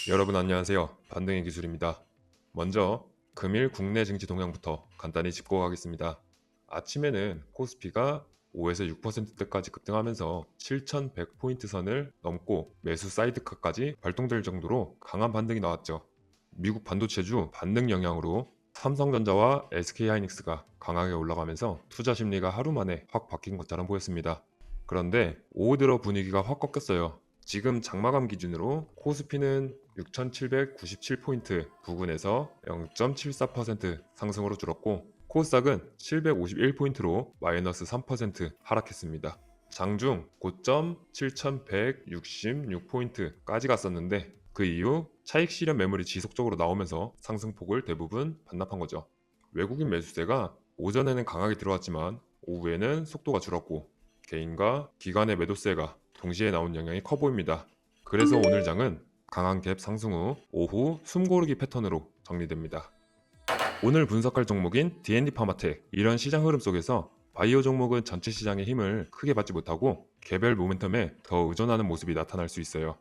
여러분 안녕하세요. 반등의 기술입니다. 먼저 금일 국내 증시 동향부터 간단히 짚고 가겠습니다. 아침에는 코스피가 5에서 6%대까지 급등하면서 7,100포인트 선을 넘고 매수 사이드카까지 발동될 정도로 강한 반등이 나왔죠. 미국 반도체주 반등 영향으로 삼성전자와 SK하이닉스가 강하게 올라가면서 투자 심리가 하루 만에 확 바뀐 것처럼 보였습니다. 그런데 오후 들어 분위기가 확 꺾였어요. 지금 장마감 기준으로 코스피는 6,797포인트 부근에서 0.74% 상승으로 줄었고 코스닥은 751포인트로 마이너스 3% 하락했습니다. 장중 고점 7,166포인트까지 갔었는데 그 이후 차익 실현 매물이 지속적으로 나오면서 상승폭을 대부분 반납한 거죠. 외국인 매수세가 오전에는 강하게 들어왔지만 오후에는 속도가 줄었고 개인과 기관의 매도세가 동시에 나온 영향이 커 보입니다. 그래서 오늘 장은 강한 갭 상승 후 오후 숨고르기 패턴으로 정리됩니다. 오늘 분석할 종목인 D&D 파마텍. 이런 시장 흐름 속에서 바이오 종목은 전체 시장의 힘을 크게 받지 못하고 개별 모멘텀에 더 의존하는 모습이 나타날 수 있어요.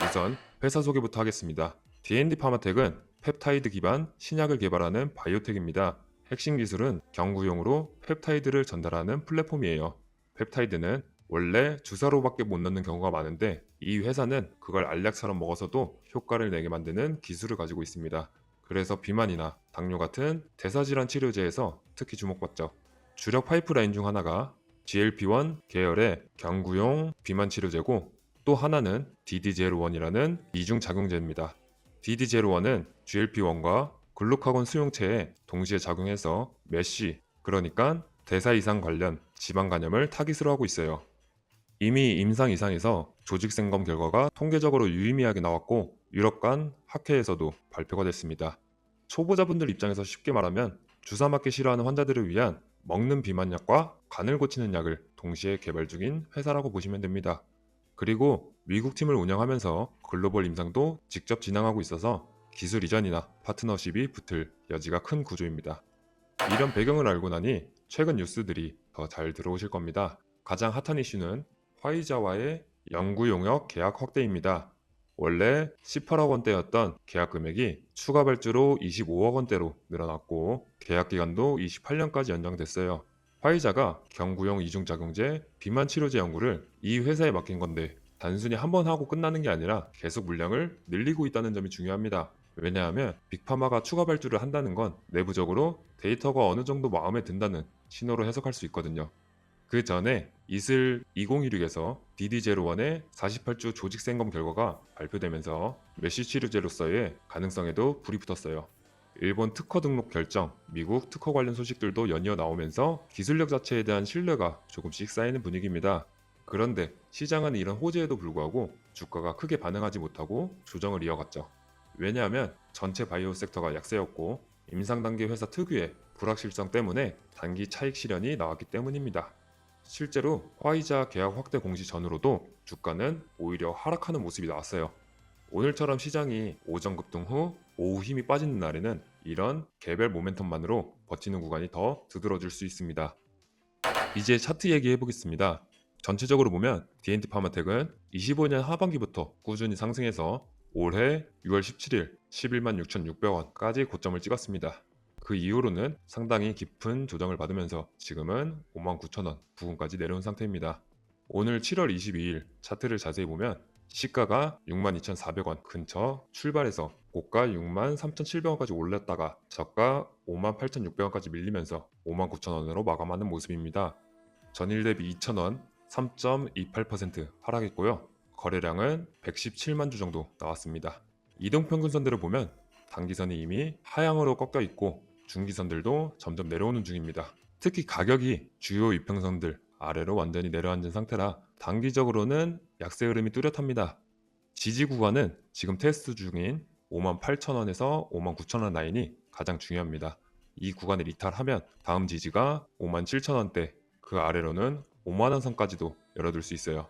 우선 회사 소개부터 하겠습니다. D&D 파마텍은 펩타이드 기반 신약을 개발하는 바이오텍입니다. 핵심 기술은 경구용으로 펩타이드를 전달하는 플랫폼이에요. 펩타이드는 원래 주사로밖에 못 넣는 경우가 많은데 이 회사는 그걸 알약처럼 먹어서도 효과를 내게 만드는 기술을 가지고 있습니다. 그래서 비만이나 당뇨 같은 대사질환 치료제에서 특히 주목받죠. 주력 파이프라인 중 하나가 GLP-1 계열의 경구용 비만 치료제고 또 하나는 DD제로원이라는 이중 작용제입니다. DD제로원은 GLP-1과 글루카곤 수용체에 동시에 작용해서 메쉬, 그러니까 대사 이상 관련 지방 간염을 타깃으로 하고 있어요. 이미 임상 이상에서 조직 생검 결과가 통계적으로 유의미하게 나왔고 유럽 간 학회에서도 발표가 됐습니다. 초보자분들 입장에서 쉽게 말하면 주사 맞기 싫어하는 환자들을 위한 먹는 비만약과 간을 고치는 약을 동시에 개발 중인 회사라고 보시면 됩니다. 그리고 미국 팀을 운영하면서 글로벌 임상도 직접 진행하고 있어서 기술 이전이나 파트너십이 붙을 여지가 큰 구조입니다. 이런 배경을 알고 나니 최근 뉴스들이 더 잘 들어오실 겁니다. 가장 핫한 이슈는 화이자와의 연구 용역 계약 확대입니다. 원래 18억 원대였던 계약 금액이 추가 발주로 25억 원대로 늘어났고 계약 기간도 28년까지 연장됐어요. 화이자가 경구용 이중작용제, 비만 치료제 연구를 이 회사에 맡긴 건데 단순히 한 번 하고 끝나는 게 아니라 계속 물량을 늘리고 있다는 점이 중요합니다. 왜냐하면 빅파마가 추가 발주를 한다는 건 내부적으로 데이터가 어느 정도 마음에 든다는 신호로 해석할 수 있거든요. 그 전에 이슬 2016에서 DD01의 48주 조직 생검 결과가 발표되면서 메쉬 치료제로서의 가능성에도 불이 붙었어요. 일본 특허 등록 결정, 미국 특허 관련 소식들도 연이어 나오면서 기술력 자체에 대한 신뢰가 조금씩 쌓이는 분위기입니다. 그런데 시장은 이런 호재에도 불구하고 주가가 크게 반응하지 못하고 조정을 이어갔죠. 왜냐하면 전체 바이오 섹터가 약세였고 임상 단계 회사 특유의 불확실성 때문에 단기 차익 실현이 나왔기 때문입니다. 실제로 화이자 계약 확대 공시 전후로도 주가는 오히려 하락하는 모습이 나왔어요. 오늘처럼 시장이 오전 급등 후 오후 힘이 빠지는 날에는 이런 개별 모멘텀만으로 버티는 구간이 더 두드러질 수 있습니다. 이제 차트 얘기해 보겠습니다. 전체적으로 보면 D&D 파마텍은 25년 하반기부터 꾸준히 상승해서 올해 6월 17일 11만 6,600원까지 고점을 찍었습니다. 그 이후로는 상당히 깊은 조정을 받으면서 지금은 5만 9천원 부근까지 내려온 상태입니다. 오늘 7월 22일 차트를 자세히 보면 시가가 62,400원 근처 출발해서 고가 63,700원까지 올랐다가 저가 58,600원까지 밀리면서 59,000원으로 마감하는 모습입니다. 전일 대비 2,000원 3.28% 하락했고요. 거래량은 117만 주 정도 나왔습니다. 이동평균선들을 보면 단기선이 이미 하향으로 꺾여 있고 중기선들도 점점 내려오는 중입니다. 특히 가격이 주요 이평선들 아래로 완전히 내려앉은 상태라 단기적으로는 약세 흐름이 뚜렷합니다. 지지 구간은 지금 테스트 중인 58,000원에서 59,000원 라인이 가장 중요합니다. 이 구간을 이탈하면 다음 지지가 57,000원대, 그 아래로는 5만원 선까지도 열어둘 수 있어요.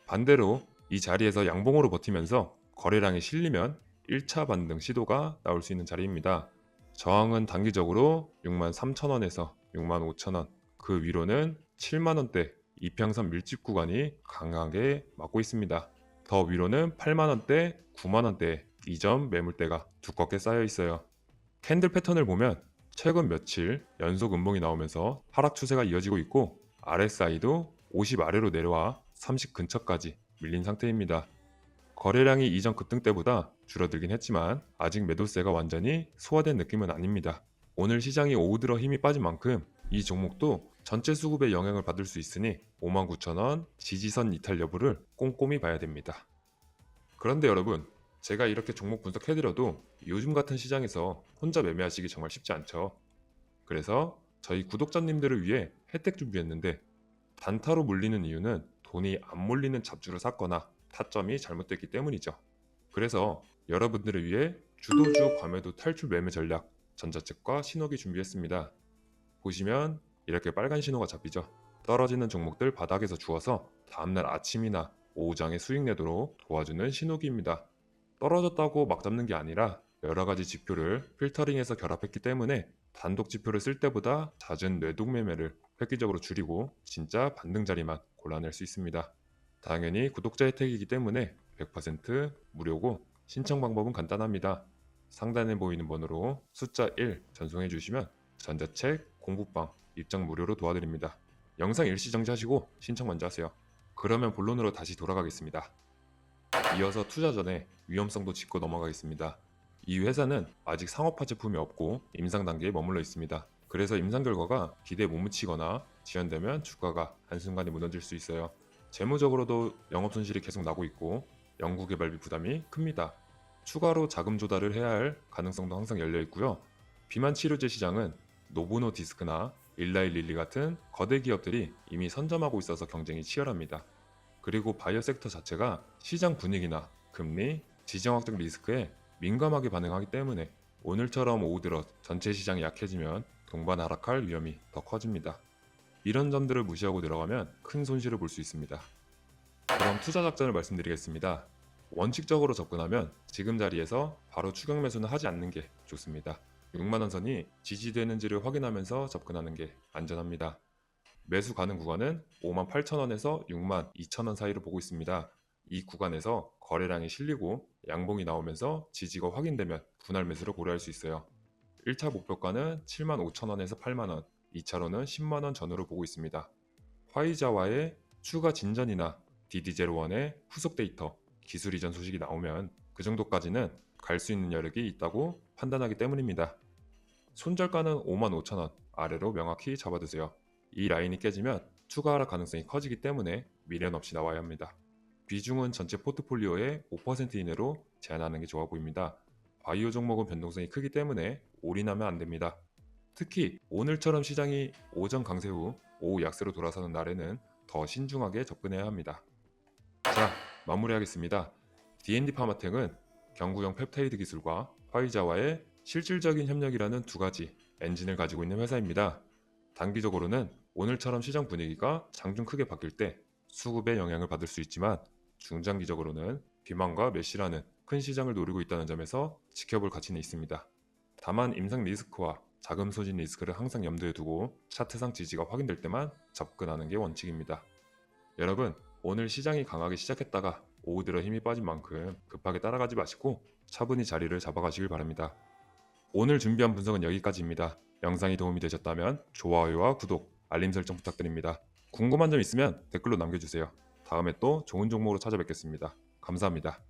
반대로 이 자리에서 양봉으로 버티면서 거래량이 실리면 1차 반등 시도가 나올 수 있는 자리입니다. 저항은 단기적으로 63,000원에서 65,000원, 그 위로는 7만원대 이평선 밀집 구간이 강하게 막고 있습니다. 더 위로는 8만원대, 9만원대에 이전 매물대가 두껍게 쌓여 있어요. 캔들 패턴을 보면 최근 며칠 연속 음봉이 나오면서 하락 추세가 이어지고 있고 RSI도 50 아래로 내려와 30 근처까지 밀린 상태입니다. 거래량이 이전 급등 때보다 줄어들긴 했지만 아직 매도세가 완전히 소화된 느낌은 아닙니다. 오늘 시장이 오후 들어 힘이 빠진 만큼 이 종목도 전체 수급에 영향을 받을 수 있으니 59,000원 지지선 이탈 여부를 꼼꼼히 봐야 됩니다. 그런데 여러분, 제가 이렇게 종목 분석해드려도 요즘 같은 시장에서 혼자 매매하시기 정말 쉽지 않죠. 그래서 저희 구독자님들을 위해 혜택 준비했는데 단타로 몰리는 이유는 돈이 안 몰리는 잡주를 샀거나 타점이 잘못됐기 때문이죠. 그래서 여러분들을 위해 주도주 과매도 탈출 매매 전략 전자책과 신호기 준비했습니다. 보시면 이렇게 빨간 신호가 잡히죠. 떨어지는 종목들 바닥에서 주워서 다음날 아침이나 오후장에 수익 내도록 도와주는 신호기입니다. 떨어졌다고 막 잡는 게 아니라 여러 가지 지표를 필터링해서 결합했기 때문에 단독 지표를 쓸 때보다 잦은 뇌독 매매를 획기적으로 줄이고 진짜 반등 자리만 골라낼 수 있습니다. 당연히 구독자 혜택이기 때문에 100% 무료고 신청 방법은 간단합니다. 상단에 보이는 번호로 숫자 1 전송해 주시면 전자책, 공부방, 입장 무료로 도와드립니다. 영상 일시정지하시고 신청 먼저 하세요. 그러면 본론으로 다시 돌아가겠습니다. 이어서 투자 전에 위험성도 짚고 넘어가겠습니다. 이 회사는 아직 상업화 제품이 없고 임상 단계에 머물러 있습니다. 그래서 임상 결과가 기대에 못 미치거나 지연되면 주가가 한순간에 무너질 수 있어요. 재무적으로도 영업 손실이 계속 나고 있고 연구개발비 부담이 큽니다. 추가로 자금 조달을 해야 할 가능성도 항상 열려 있고요. 비만 치료제 시장은 노보노디스크나 일라이릴리 같은 거대 기업들이 이미 선점하고 있어서 경쟁이 치열합니다. 그리고 바이오 섹터 자체가 시장 분위기나 금리, 지정학적 리스크에 민감하게 반응하기 때문에 오늘처럼 오후 들어 전체 시장이 약해지면 동반 하락할 위험이 더 커집니다. 이런 점들을 무시하고 들어가면 큰 손실을 볼 수 있습니다. 그럼 투자 작전을 말씀드리겠습니다. 원칙적으로 접근하면 지금 자리에서 바로 추격 매수는 하지 않는 게 좋습니다. 6만원 선이 지지되는지를 확인하면서 접근하는 게 안전합니다. 매수 가능 구간은 58,000원에서 62,000원 사이로 보고 있습니다. 이 구간에서 거래량이 실리고 양봉이 나오면서 지지가 확인되면 분할 매수를 고려할 수 있어요. 1차 목표가는 75,000원에서 8만원, 2차로는 10만원 전후로 보고 있습니다. 화이자와의 추가 진전이나 DD01의 후속 데이터, 기술 이전 소식이 나오면 그 정도까지는 갈 수 있는 여력이 있다고 판단하기 때문입니다. 손절가는 55,000원 아래로 명확히 잡아두세요. 이 라인이 깨지면 추가 하락 가능성이 커지기 때문에 미련 없이 나와야 합니다. 비중은 전체 포트폴리오의 5% 이내로 제한하는 게 좋아 보입니다. 바이오 종목은 변동성이 크기 때문에 올인하면 안 됩니다. 특히 오늘처럼 시장이 오전 강세 후 오후 약세로 돌아서는 날에는 더 신중하게 접근해야 합니다. 자, 마무리하겠습니다. D&D 파마텍은 경구형 펩타이드 기술과 화이자와의 실질적인 협력이라는 두 가지 엔진을 가지고 있는 회사입니다. 단기적으로는 오늘처럼 시장 분위기가 장중 크게 바뀔 때 수급에 영향을 받을 수 있지만 중장기적으로는 비만과 메시라는 큰 시장을 노리고 있다는 점에서 지켜볼 가치는 있습니다. 다만 임상 리스크와 자금 소진 리스크를 항상 염두에 두고 차트상 지지가 확인될 때만 접근하는 게 원칙입니다. 여러분, 오늘 시장이 강하게 시작했다가 오후 들어 힘이 빠진 만큼 급하게 따라가지 마시고 차분히 자리를 잡아가시길 바랍니다. 오늘 준비한 분석은 여기까지입니다. 영상이 도움이 되셨다면 좋아요와 구독, 알림 설정 부탁드립니다. 궁금한 점 있으면 댓글로 남겨주세요. 다음에 또 좋은 종목으로 찾아뵙겠습니다. 감사합니다.